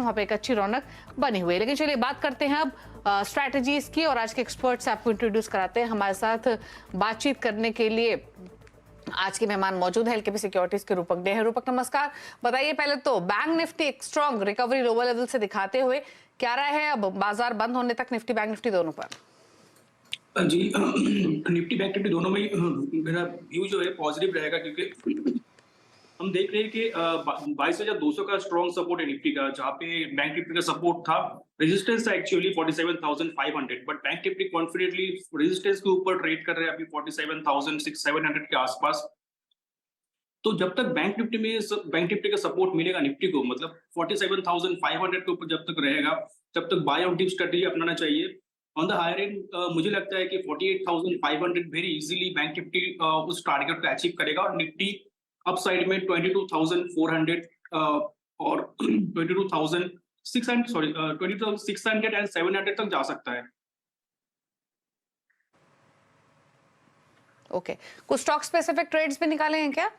वहां पे एक अच्छी रौनक बनी हुई है। लेकिन चलिए बात करते हैं अब स्ट्रैटेजीज की, और आज के एक्सपर्ट्स आपको इंट्रोड्यूस कराते हैं। हमारे साथ बातचीत करने के लिए आज के मेहमान मौजूद है एलकेपी सिक्योरिटीज के रूपक डे हैं। रूपक नमस्कार। बताइए पहले तो बैंक निफ्टी एक स्ट्रॉन्ग रिकवरी लोअर लेवल से दिखाते हुए क्या राय है अब बाजार बंद होने तक निफ्टी बैंक निफ्टी दोनों पर? जी निफ्टी बैंक निफ्टी दोनों में मेरा व्यू जो है पॉजिटिव रहेगा, क्योंकि हम देख रहे हैं कि 22,200 का स्ट्रॉन्ग सपोर्ट है निफ्टी का, जहां पे बैंक निफ्टी का सपोर्ट था, रेजिस्टेंस था actually 47,500, but bank Nifty confidently resistance के ऊपर ट्रेड कर रहे हैं अभी 47,700 के आसपास। तो जब तक बैंक निफ्टी का सपोर्ट मिलेगा निफ्टी को, मतलब 47,500 के ऊपर जब तक रहेगा, तब तक बाय ऑन डिप स्ट्रेटजी अपनाना चाहिए। ऑन द हायर एंड मुझे लगता है कि 48,500 वेरी इजीली बैंक निफ्टी उस टारगेट को अचीव करेगा, और निफ्टी अपसाइड में 22,400 और 22,600 सॉरी 22,600 एंड 700 तक जा सकता है। ओके, कुछ स्टॉक स्पेसिफिक ट्रेड्स भी निकाले हैं क्या?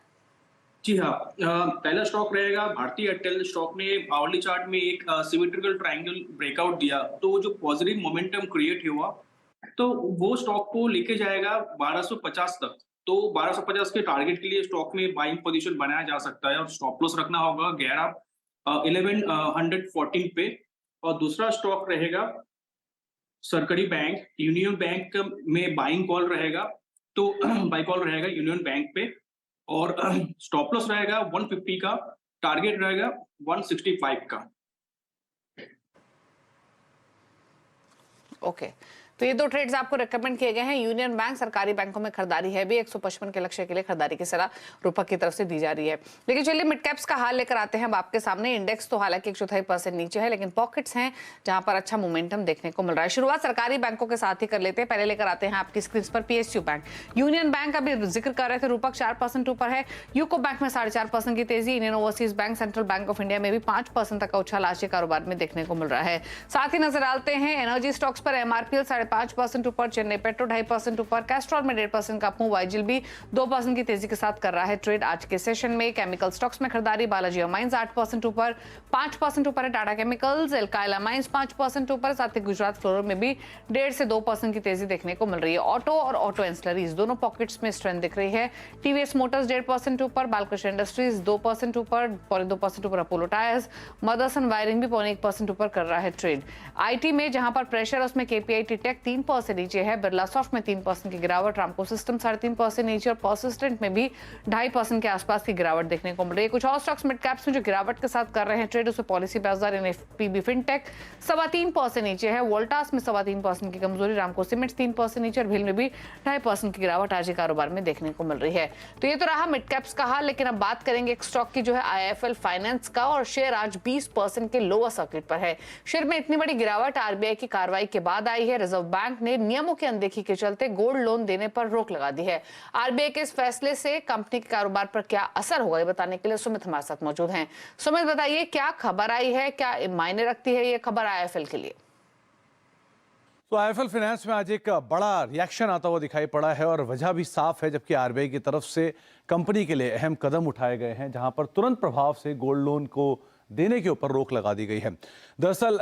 जी हाँ, पहला स्टॉक रहेगा भारतीय एयरटेल। स्टॉक ने आवरली चार्ट में एक सिमेट्रिकल ट्रायंगल ब्रेकआउट दिया, तो जो पॉजिटिव मोमेंटम क्रिएट हुआ, तो वो स्टॉक को लेके जाएगा 1250 तक। तो 1250 के टारगेट के लिए स्टॉक में बाइंग पोजीशन बनाया जा सकता है, और स्टॉप लॉस रखना होगा 1114 पे। और दूसरा स्टॉक रहेगा सरकारी बैंक यूनियन बैंक में बाइंग कॉल रहेगा, तो बाई कॉल रहेगा यूनियन बैंक पे, और स्टॉप लॉस रहेगा 150 का, टारगेट रहेगा 165 का। ओके, तो ये दो ट्रेड्स आपको रेकमेंड किए गए हैं। यूनियन बैंक सरकारी बैंकों में खरीदारी है भी 155 के लक्ष्य के लिए खरीदारी की सलाह रूपक की तरफ से दी जा रही है। लेकिन चलिए मिड कैप्स का हाल लेकर आते हैं अब आपके सामने। इंडेक्स तो हालांकि 1/4% नीचे है, लेकिन पॉकेट्स हैं जहां पर अच्छा मोमेंटम देखने को मिल रहा है। शुरुआत सरकारी बैंकों के साथ ही कर लेते हैं। पहले लेकर आते हैं आपकी स्क्रीन पर पीएसयू बैंक। यूनियन बैंक अभी जिक्र कर रहे थे रूपक, 4% ऊपर है। यूको बैंक में 4.5% की तेजी। Indian overseas bank, central bank of India में भी 5% तक का उछाल आज के कारोबार में देखने को मिल रहा है। साथ ही नजर डालते हैं एनर्जी स्टॉक्स पर। एमआरपीएल 5.5% ऊपर, चेन्नई पेट्रो 2.5% ऊपर, कैस्ट्रॉल में 1.5% का अप मूव, वाइजिल भी 2% की तेजी के साथ कर रहा है ट्रेड आज के सेशन में। केमिकल स्टॉक्स में खरीदारी, बालाजी अमाइंस 8% ऊपर, 5% ऊपर है टाटा केमिकल्स, एल्काइल अमाइंस 5% ऊपर, साथ ही गुजरात फ्लोरो में भी 1.5 से 2% की तेजी देखने को मिल रही है। ऑटो और ऑटो एंसिलरीज दोनों पॉकेट्स में स्ट्रेंथ दिख रही है। टीवीएस मोटर्स 1.5% ऊपर, बालकृष्ण इंडस्ट्रीज 2% ऊपर, 2% ऊपर अपोलो टायर्स, मदरसन वायरिंग भी 1% ऊपर कर रहा है ट्रेड। आईटी में जहां पर प्रेशर, उसमें केपीआईटी टेक 3% नीचे है, बिरला सॉफ्ट में 3% की गिरावट, रामको सिस्टम 3.5% नीचे, और पर्सिस्टेंट में भी 2.5% के आसपास की गिरावट देखने को मिल रही है। कुछ और स्टॉक्स मिड कैप्स में जो गिरावट के साथ कर रहे हैं ट्रेड, उसमें पॉलिसी बाजार, एनएफपीबी फिनटेक 3.25% नीचे है, वोल्टास में 3.25% की कमजोरी, रामको सीमेंट्स 3% नीचे, और भील में भी 2.5% की गिरावट आज के कारोबार में देखने को मिल रही है। तो ये तो रहा मिड कैप्स का हाल। लेकिन अब बात करेंगे एक स्टॉक की जो है आईआईएफएल फाइनेंस का, और शेयर आज 20% के लोअर सर्किट पर है। शेयर में इतनी बड़ी गिरावट आरबीआई की कार्रवाई के बाद आई है। रिजर्व बैंक ने नियमों की अनदेखी के चलते गोल्ड लोन देने पर रोक लगा दी है। आरबीआई के इस फैसले से कंपनी के कारोबार पर क्या असर होगा, ये बताने के लिए सुमित हमारे साथ मौजूद हैं। सुमित, बताइए क्या खबर आई है, क्या मायने रखती है ये खबर आईआईएफएल के लिए? तो आईआईएफएल फाइनेंस में आज एक बड़ा रिएक्शन आता हुआ दिखाई पड़ा है, और वजह भी साफ है, जबकि आरबीआई की तरफ से कंपनी के लिए अहम कदम उठाए गए हैं, जहां पर तुरंत प्रभाव से गोल्ड लोन को देने के ऊपर रोक लगा दी गई है। दरअसल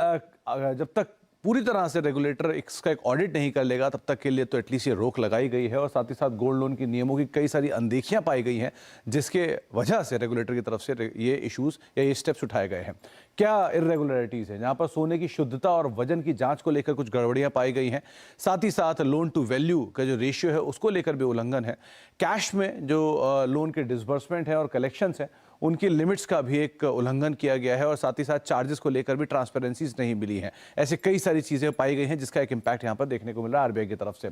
जब तक पूरी तरह से रेगुलेटर इसका एक ऑडिट नहीं कर लेगा, तब तक के लिए तो एटलीस्ट ये रोक लगाई गई है, और साथ ही साथ गोल्ड लोन की नियमों की कई सारी अनदेखियां पाई गई हैं, जिसके वजह से रेगुलेटर की तरफ से ये इश्यूज या ये स्टेप्स उठाए गए हैं। क्या इरेगुलरिटीज़ हैं, जहाँ पर सोने की शुद्धता और वजन की जांच को लेकर कुछ गड़बड़ियां पाई गई हैं। साथ ही साथ लोन टू वैल्यू का जो रेशियो है उसको लेकर भी उल्लंघन है। कैश में जो लोन के डिसबर्समेंट है और कलेक्शंस हैं, उनकी लिमिट्स का भी एक उल्लंघन किया गया है, और साथ ही साथ चार्जेस को लेकर भी ट्रांसपेरेंसीज नहीं मिली हैं। ऐसे कई सारी चीज़ें पाई गई हैं, जिसका एक इम्पैक्ट यहाँ पर देखने को मिल रहा है आरबीआई की तरफ से।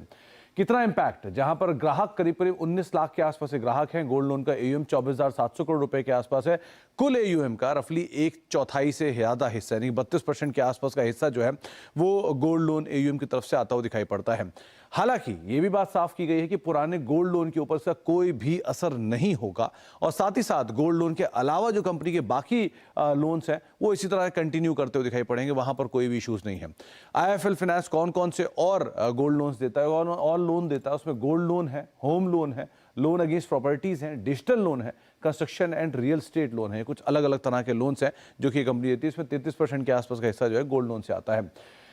कितना इम्पैक्ट, जहां पर ग्राहक करीब करीब 19 लाख के आसपास से ग्राहक हैं। गोल्ड लोन का एयूएम 24,700 करोड़ रुपए के आसपास है। कुल एयूएम का रफली 1/4 से ज्यादा हिस्सा, यानी 32% के आसपास का हिस्सा जो है वो गोल्ड लोन एयूएम की तरफ से आता हुआ दिखाई पड़ता है। हालांकि ये भी बात साफ की गई है कि पुराने गोल्ड लोन के ऊपर इसका कोई भी असर नहीं होगा, और साथ ही साथ गोल्ड लोन के अलावा जो कंपनी के बाकी लोन्स हैं वो इसी तरह कंटिन्यू करते हुए दिखाई पड़ेंगे, वहां पर कोई भी इश्यूज नहीं है। आईआईएफएल फाइनेंस कौन कौन से और गोल्ड लोन्स देता है और लोन देता है, उसमें गोल्ड लोन है, होम लोन है, लोन अगेंस्ट प्रॉपर्टीज हैं, डिजिटल लोन है, construction and real estate loan है। कुछ अलग अलग तरह के लोन्स हैं जो कि कंपनी देती है। इसमें 33% के आसपास का हिस्सा जो है गोल्ड लोन से आता है।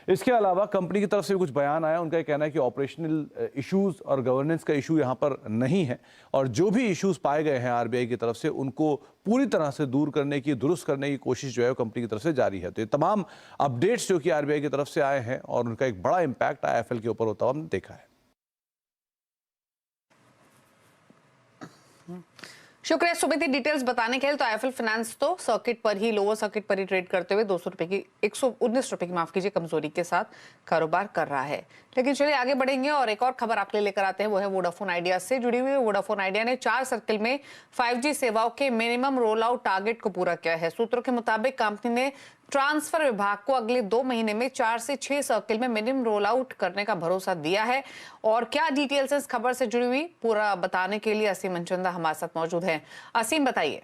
इसके अलावा कंपनी की तरफ से भी कुछ बयान आया। उनका कहना है कि ऑपरेशनल इश्यूज और गवर्नेंस का इशू यहाँ पर नहीं है, और जो भी इश्यूज पाए गए हैं आरबीआई की तरफ से उनको पूरी तरह से दूर करने की, दुरुस्त करने की कोशिश जो है वो कंपनी की तरफ से जारी है। तो ये तमाम अपडेट्स जो कि आरबीआई की तरफ से आए हैं और उनका एक बड़ा इंपैक्ट आईएफएल के ऊपर होता हुआ हमने देखा है। शुक्रिया सुमिति डिटेल्स बताने के लिए। तो आईएफएल फाइनेंस तो सर्किट पर ही, लोअर सर्किट पर ही ट्रेड करते हुए 200 रुपए की 119 रुपए की, माफ कीजिए, कमजोरी के साथ कारोबार कर रहा है। लेकिन चलिए आगे बढ़ेंगे और एक और खबर आपके लिए लेकर आते हैं। वो है वोडाफोन आइडिया से जुड़ी हुई। वोडाफोन आइडिया ने 4 सर्किल में 5G सेवाओं के मिनिमम रोल आउट टारगेट को पूरा किया है। सूत्रों के मुताबिक कंपनी ने ट्रांसफर विभाग को अगले 2 महीने में 4 से 6 सर्किल में मिनिमम रोल आउट करने का भरोसा दिया है। और क्या डिटेल्स इस खबर से जुड़ी हुई, पूरा बताने के लिए असीम मनचंदा हमारे साथ मौजूद है। असीम, बताइए।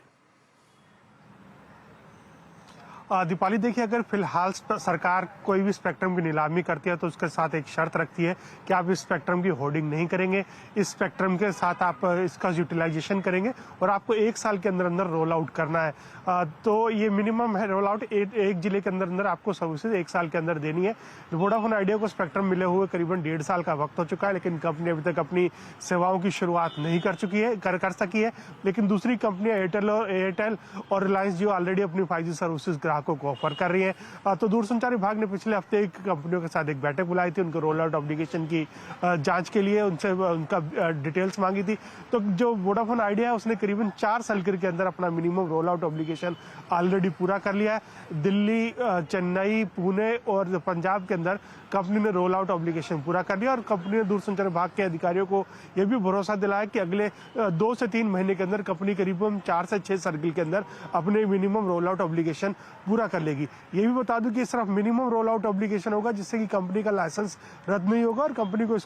दीपाली, देखिए, अगर फिलहाल सरकार कोई भी स्पेक्ट्रम की नीलामी करती है तो उसके साथ एक शर्त रखती है कि आप इस स्पेक्ट्रम की होर्डिंग नहीं करेंगे, इस स्पेक्ट्रम के साथ आप इसका यूटिलाइजेशन करेंगे और आपको 1 साल के अंदर अंदर रोल आउट करना है। तो ये मिनिमम है रोल आउट, एक जिले के अंदर अंदर आपको सर्विसेज 1 साल के अंदर देनी है। वोडाफोन आइडिया को स्पेक्ट्रम मिले हुए करीबन 1.5 साल का वक्त हो चुका है, लेकिन कंपनी अभी तक अपनी सेवाओं की शुरुआत नहीं कर सकी है। लेकिन दूसरी कंपनियां एयरटेल और रिलायंस जियो ऑलरेडी अपनी 5G सर्विसेज ग्राहकों को ऑफर कर रही है। तो दूरसंचार विभाग ने पिछले हफ्ते एक कंपनियों के साथ एक बैठक बुलाई थी, उनको रोल आउट ऑब्लिगेशन की जांच के लिए उनसे उनका डिटेल्स मांगी थी। तो जो वोडाफोन आइडिया है उसने करीबन 4 सर्किल के अंदर अपना minimum roll out obligation already पूरा कर लिया है। दिल्ली, चेन्नई, पुणे और पंजाब के अंदर कंपनी ने रोल आउट ऑब्लिगेशन पूरा कर लिया और कंपनी ने दूरसंचार विभाग के अधिकारियों को यह भी भरोसा दिलाया कि अगले 2 से 3 महीने के अंदर कंपनी करीबन 4 से 6 सर्किल के अंदर अपने मिनिमम रोल आउट ऑब्लिगेशन पूरा कर लेगी। ये भी बता दूं कि सिर्फ मिनिमम रोल आउट ऑब्लिगेशन होगा, जिससे कि कंपनी का लाइसेंस रद्द नहीं होगा और कंपनी को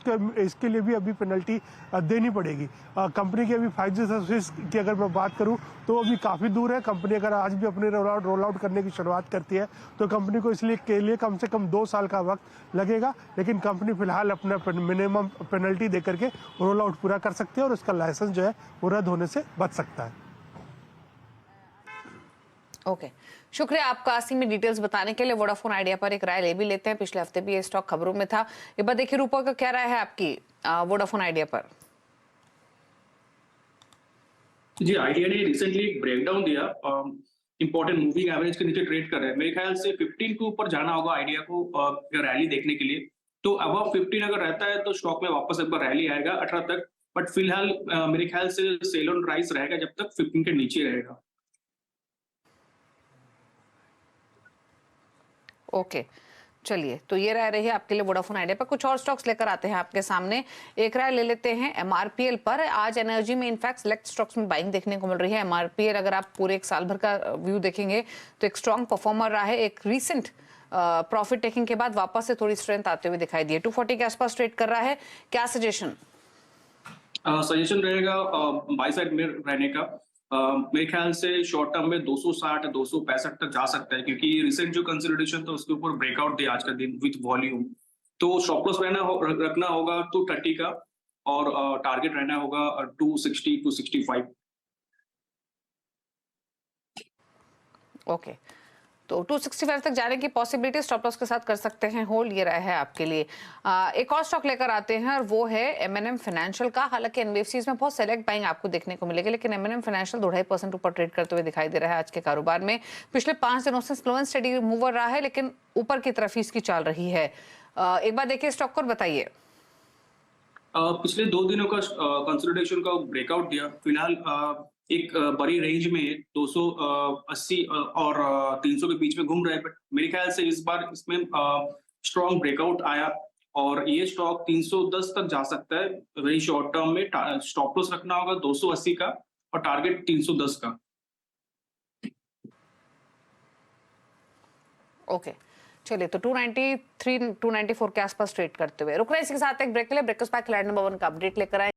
इसके लिए भी अभी पेनल्टी देनी पड़ेगी। कंपनी की अभी 5G सर्विस की अगर मैं बात करूं तो अभी काफ़ी दूर है। कंपनी अगर आज भी अपने रोल आउट करने की शुरुआत करती है तो कंपनी को इसलिए के लिए कम से कम 2 साल का वक्त लगेगा, लेकिन कंपनी फिलहाल अपना मिनिमम पेनल्टी देकर के रोल आउट पूरा कर सकती है और उसका लाइसेंस जो है वो रद्द होने से बच सकता है। ओके, शुक्रिया आपका असीम में डिटेल्स बताने के लिए। वोडाफोन आइडिया पर एक राय ले भी लेते हैं। पिछले हफ्ते भी ये स्टॉक खबरों में था। ये बात देखिए, रूपा का क्या राय है आपकी वोडाफोन आइडिया पर? जी, आइडिया ने रिसेंटली एक ब्रेकडाउन दिया। इंपॉर्टेंट मूविंग एवरेज के नीचे ट्रेड कर रहे हैं। मेरे ख्याल से 15 के ऊपर जाना होगा आइडिया को रैली देखने के लिए। तो अबव 15 अगर रहता है तो स्टॉक में वापस एक बार रैली आएगा 18 तक। बट फिलहाल मेरे ख्याल से सेल ऑन राइस रहेगा जब तक 15 के नीचे रहेगा। ओके, चलिए, तो ये राय रही है आपके लिए वोडाफोन आइडिया पर। कुछ और स्टॉक्स लेकर आते हैं आपके सामने। एक राय ले लेते हैं एमआरपीएल पर। आज एनर्जी में इनफैक्ट सिलेक्ट स्टॉक्स में बाइंग देखने को मिल रही है। एमआरपीएल अगर आप पूरे 1 साल भर का व्यू देखेंगे तो एक स्ट्रॉन्ग परफॉर्मर रहा है। एक रीसेंट प्रॉफिट टेकिंग के बाद वापस से थोड़ी स्ट्रेंथ आते हुए दिखाई दी है। 240 के आसपास ट्रेड कर रहा है। क्या सजेशन रहेगा बाय साइड में रहने का? मेरे ख्याल से शॉर्ट टर्म में 260 265 तक जा सकता है, क्योंकि रिसेंट जो कंसोलिडेशन था उसके ऊपर ब्रेकआउट दिया आज का दिन विद वॉल्यूम। तो स्टॉप लॉस रखना होगा 230 का और टारगेट रहना होगा 260 265। ओके, तो 265 तक जाने की पॉसिबिलिटी स्टॉप लॉस के साथ कर सकते हैं होल्ड। ये रहा है आपके लिए। एक और स्टॉक लेकर आते हैं और वो है एमएनएम फाइनेंशियल का। हालांकि एनबीएफसीज में बहुत सेलेक्ट बाइंग आपको देखने को मिलेगी, लेकिन एमएनएम फाइनेंशियल 2.5% ऊपर ट्रेड करते हुए दिखाई दे रहा है आज के कारोबार में। पिछले 5 दिनों से स्लो एंड स्टेडी मूवर रहा है, लेकिन ऊपर की तरफ ही इसकी चाल रही है। एक बार देखिए स्टॉक को, बताइए। पिछले 2 दिनों का कंसोलिडेशन का ब्रेकआउट दिया। फिलहाल एक बड़ी रेंज में 280 और 300 के बीच में घूम रहा है। बट मेरे ख्याल से इस बार इसमें स्ट्रॉन्ग ब्रेकआउट आया और ये स्टॉक 310 तक जा सकता है। वेरी शॉर्ट टर्म में स्टॉप लॉस रखना होगा 280 का और टारगेट 310 का। ओके, चलिए, तो 293 294 के आसपास ट्रेड करते हुए रुक रहे हैं। इसके साथ एक ब्रेक के लिए ब्रेकफास्ट पैक नंबर 1 का अपडेट लेकर आए।